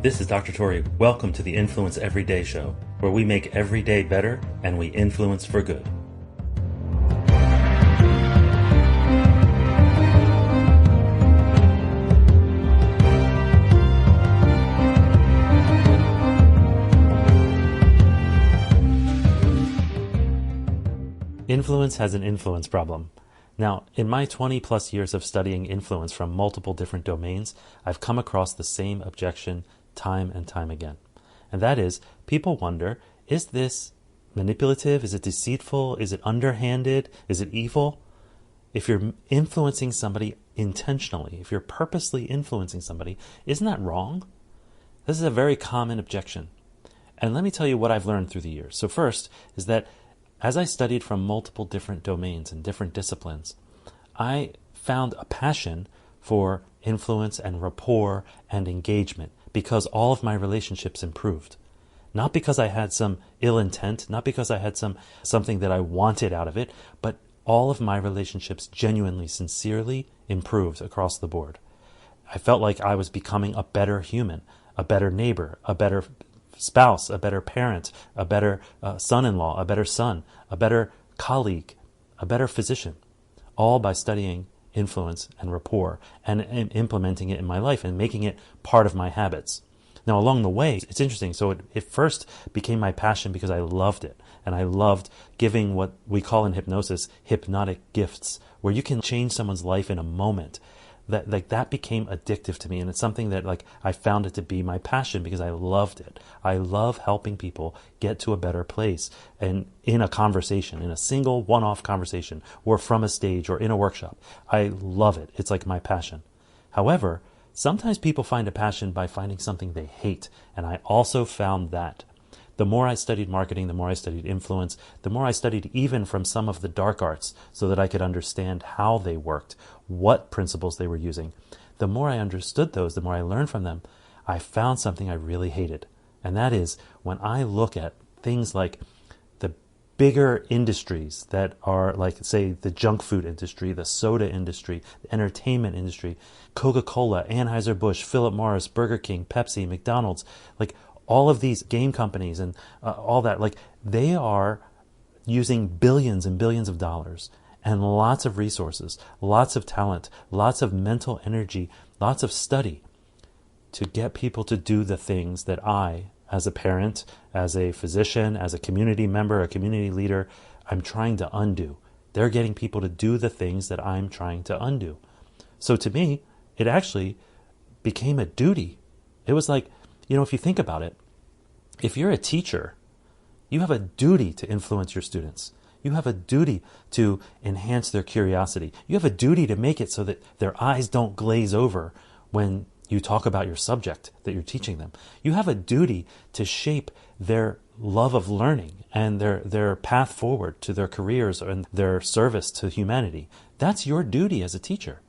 This is Dr. Tori. Welcome to the Influence Everyday Show, where we make every day better and we influence for good. Influence has an influence problem. Now, in my 20 plus years of studying influence from multiple different domains, I've come across the same objection time and time again. And that is, people wonder, is this manipulative? Is it deceitful? Is it underhanded? Is it evil? If you're influencing somebody intentionally, if you're purposely influencing somebody, isn't that wrong? This is a very common objection. And let me tell you what I've learned through the years. So first is that as I studied from multiple different domains and different disciplines, I found a passion for influence and rapport and engagement because all of my relationships improved. Not because I had some ill intent, not because I had something that I wanted out of it, but all of my relationships genuinely, sincerely improved across the board. I felt like I was becoming a better human, a better neighbor, a better spouse, a better parent, a better son-in-law, a better son, a better colleague, a better physician, all by studying influence and rapport and implementing it in my life and making it part of my habits. Now, along the way, it's interesting. So it first became my passion because I loved it. And I loved giving what we call in hypnosis hypnotic gifts, where you can change someone's life in a moment. That became addictive to me, and it's something that I found it to be my passion because I loved it. I love helping people get to a better place, and in a conversation, in a single one-off conversation, or from a stage or in a workshop. I love it. It's like my passion. However, sometimes people find a passion by finding something they hate, and I also found that. The more I studied marketing, the more I studied influence, the more I studied even from some of the dark arts so that I could understand how they worked, what principles they were using. The more I understood those, the more I learned from them, I found something I really hated. And that is when I look at things like the bigger industries that are like, say, the junk food industry, the soda industry, the entertainment industry, Coca-Cola, Anheuser-Busch, Philip Morris, Burger King, Pepsi, McDonald's, all of these game companies and all that, they are using billions and billions of dollars and lots of resources, lots of talent, lots of mental energy, lots of study to get people to do the things that I, as a parent, as a physician, as a community member, a community leader, I'm trying to undo. They're getting people to do the things that I'm trying to undo. So to me, it actually became a duty. It was like, if you think about it, if you're a teacher, you have a duty to influence your students. You have a duty to enhance their curiosity. You have a duty to make it so that their eyes don't glaze over when you talk about your subject that you're teaching them. You have a duty to shape their love of learning and their path forward to their careers and their service to humanity. That's your duty as a teacher.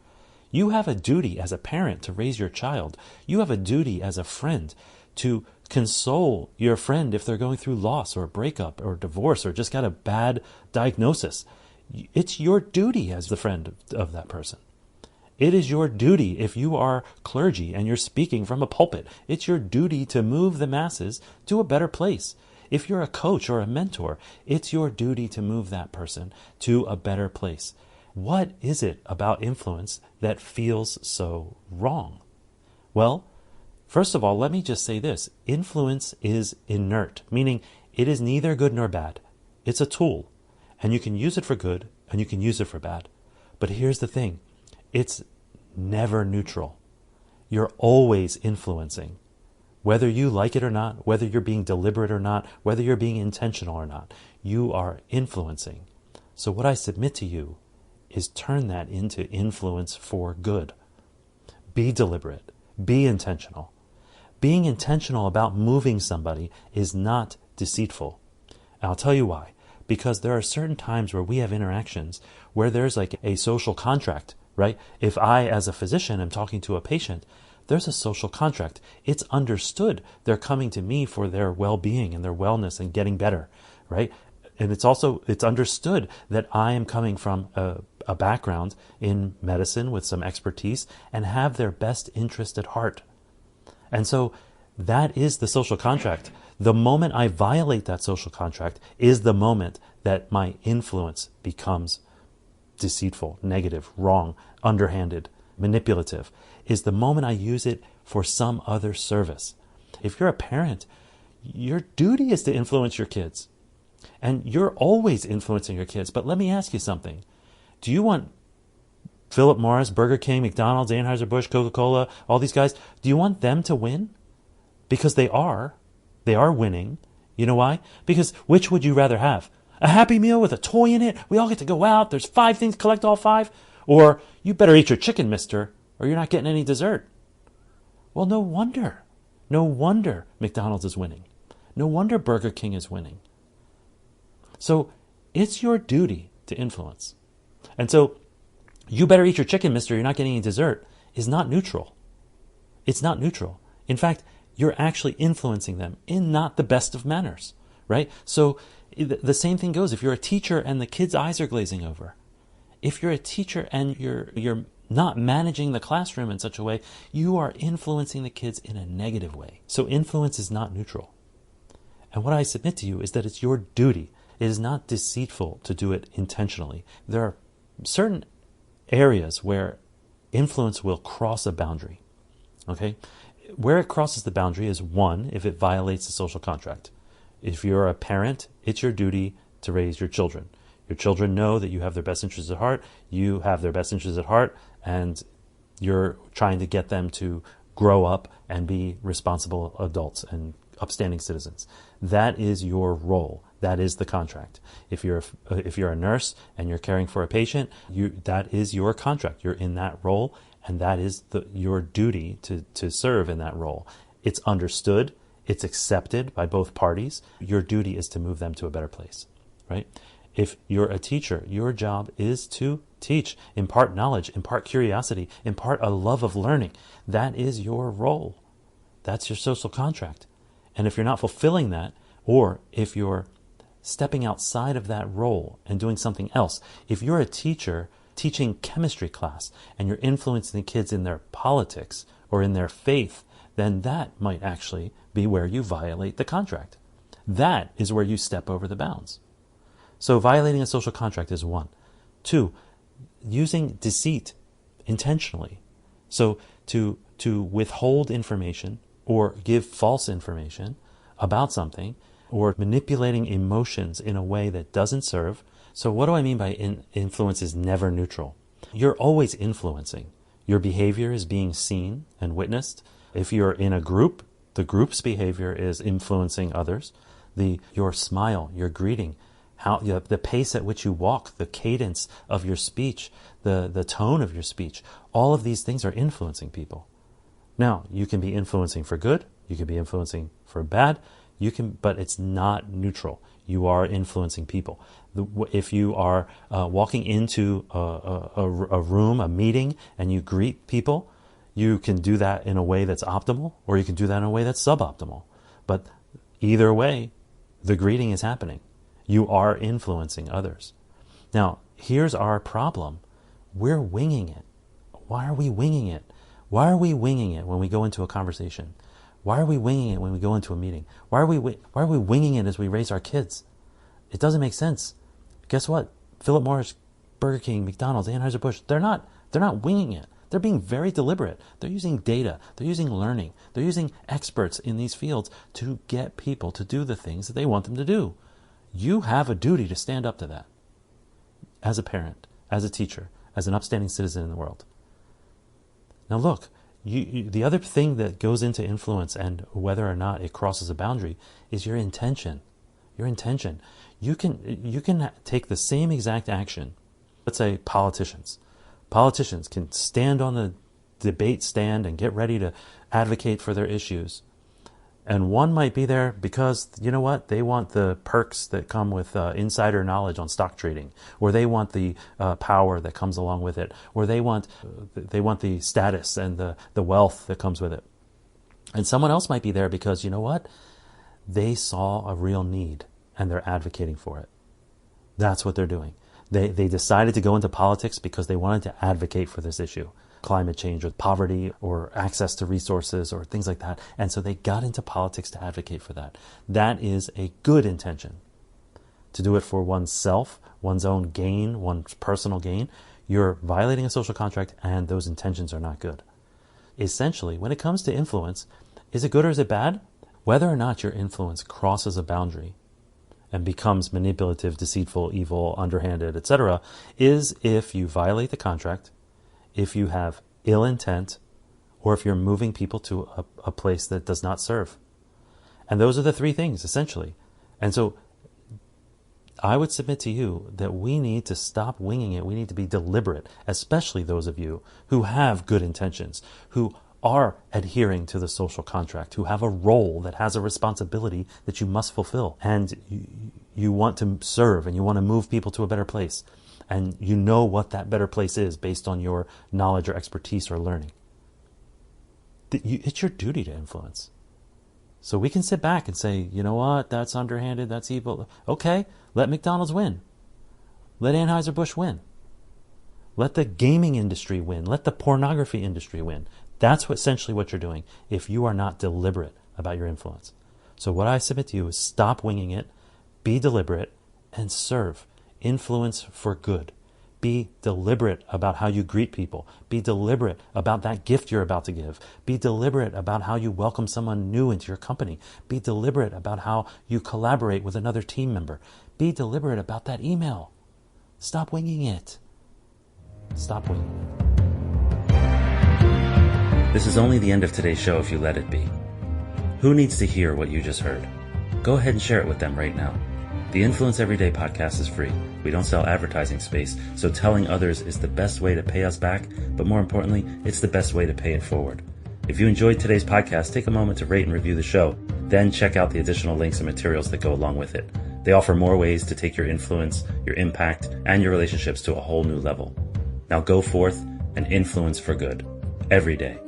You have a duty as a parent to raise your child. You have a duty as a friend to console your friend if they're going through loss or a breakup or divorce or just got a bad diagnosis. It's your duty as the friend of that person. It is your duty if you are clergy and you're speaking from a pulpit. It's your duty to move the masses to a better place. If you're a coach or a mentor, it's your duty to move that person to a better place. What is it about influence that feels so wrong? Well, first of all, let me just say this. Influence is inert, meaning it is neither good nor bad. It's a tool, and you can use it for good, and you can use it for bad. But here's the thing. It's never neutral. You're always influencing. Whether you like it or not, whether you're being deliberate or not, whether you're being intentional or not, you are influencing. So what I submit to you is turn that into influence for good. Be deliberate. Be intentional. Being intentional about moving somebody is not deceitful. And I'll tell you why. Because there are certain times where we have interactions where there's a social contract, right? If I, as a physician, am talking to a patient, there's a social contract. It's understood they're coming to me for their well-being and their wellness and getting better, right? And it's understood that I am coming from a background in medicine with some expertise and have their best interest at heart. And so That is the social contract. The moment I violate that social contract is the moment that my influence becomes deceitful, negative, wrong, underhanded, manipulative, is the moment I use it for some other service. If you're a parent, your duty is to influence your kids. And you're always influencing your kids. But let me ask you something. Do you want Philip Morris, Burger King, McDonald's, Anheuser-Busch, Coca-Cola, all these guys, do you want them to win? Because they are winning. You know why? Because which would you rather have? A Happy Meal with a toy in it? We all get to go out. There's 5 things, collect all 5. Or you better eat your chicken, mister, or you're not getting any dessert. Well, no wonder. No wonder McDonald's is winning. No wonder Burger King is winning. So it's your duty to influence. And so you better eat your chicken, mister, you're not getting any dessert, is not neutral. It's not neutral. In fact, you're actually influencing them in not the best of manners, right? So the same thing goes if you're a teacher and the kids' eyes are glazing over. If you're a teacher and you're not managing the classroom in such a way, you are influencing the kids in a negative way. So influence is not neutral. And what I submit to you is that it's your duty. It is not deceitful to do it intentionally. There are certain areas where influence will cross a boundary. Okay? Where it crosses the boundary is, one, if it violates the social contract. If you're a parent, it's your duty to raise your children. Your children know that you have their best interests at heart. You have their best interests at heart, and you're trying to get them to grow up and be responsible adults and upstanding citizens. That is your role. That is the contract. If you're a nurse and you're caring for a patient, that is your contract. You're in that role, and that is your duty to serve in that role. It's understood. It's accepted by both parties. Your duty is to move them to a better place, right? If you're a teacher, your job is to teach, impart knowledge, impart curiosity, impart a love of learning. That is your role. That's your social contract. And if you're not fulfilling that, or if you're stepping outside of that role and doing something else, if you're a teacher teaching chemistry class and you're influencing the kids in their politics or in their faith, then that might actually be where you violate the contract. That is where you step over the bounds. So violating a social contract is one. Two, using deceit intentionally. So to withhold information or give false information about something, or manipulating emotions in a way that doesn't serve. So what do I mean by influence is never neutral? You're always influencing. Your behavior is being seen and witnessed. If you're in a group, the group's behavior is influencing others. Your smile, your greeting, the pace at which you walk, the cadence of your speech, the tone of your speech, all of these things are influencing people. Now, you can be influencing for good, you can be influencing for bad, but it's not neutral. You are influencing people. If you are walking into a room, a meeting, and you greet people, you can do that in a way that's optimal, or you can do that in a way that's suboptimal. But either way, the greeting is happening. You are influencing others. Now, here's our problem. We're winging it. Why are we winging it? Why are we winging it when we go into a conversation? Why are we winging it when we go into a meeting? Why are we winging it as we raise our kids? It doesn't make sense. Guess what? Philip Morris, Burger King, McDonald's, Anheuser-Busch, they're not winging it. They're being very deliberate. They're using data. They're using learning. They're using experts in these fields to get people to do the things that they want them to do. You have a duty to stand up to that as a parent, as a teacher, as an upstanding citizen in the world. Now look, the other thing that goes into influence and whether or not it crosses a boundary is your intention. Your intention. You can take the same exact action. Let's say politicians. Politicians can stand on the debate stand and get ready to advocate for their issues. And one might be there because, you know what, they want the perks that come with insider knowledge on stock trading, or they want the power that comes along with it, or they want the status and the wealth that comes with it. And someone else might be there because, you know what, they saw a real need and they're advocating for it. That's what they're doing. They decided to go into politics because they wanted to advocate for this issue. climate change or poverty or access to resources or things like that. And so they got into politics to advocate for that. That is a good intention. To do it for oneself, one's own gain, one's personal gain, you're violating a social contract and those intentions are not good. Essentially, when it comes to influence, is it good or is it bad? Whether or not your influence crosses a boundary and becomes manipulative, deceitful, evil, underhanded, etc., is if you violate the contract, if you have ill intent, or if you're moving people to a place that does not serve. And those are the three things, essentially. And so I would submit to you that we need to stop winging it. We need to be deliberate, especially those of you who have good intentions, who are adhering to the social contract, who have a role that has a responsibility that you must fulfill. And you want to serve and you want to move people to a better place. And you know what that better place is based on your knowledge or expertise or learning. It's your duty to influence. So we can sit back and say, you know what, that's underhanded, that's evil. Okay, let McDonald's win. Let Anheuser-Busch win. Let the gaming industry win. Let the pornography industry win. That's essentially what you're doing if you are not deliberate about your influence. So what I submit to you is stop winging it, be deliberate, and serve. Influence for good. Be deliberate about how you greet people. Be deliberate about that gift you're about to give. Be deliberate about how you welcome someone new into your company. Be deliberate about how you collaborate with another team member. Be deliberate about that email. Stop winging it. Stop winging it. This is only the end of today's show if you let it be. Who needs to hear what you just heard? Go ahead and share it with them right now. The Influence Everyday podcast is free. We don't sell advertising space, so telling others is the best way to pay us back, but more importantly, it's the best way to pay it forward. If you enjoyed today's podcast, take a moment to rate and review the show, then check out the additional links and materials that go along with it. They offer more ways to take your influence, your impact, and your relationships to a whole new level. Now go forth and influence for good, every day.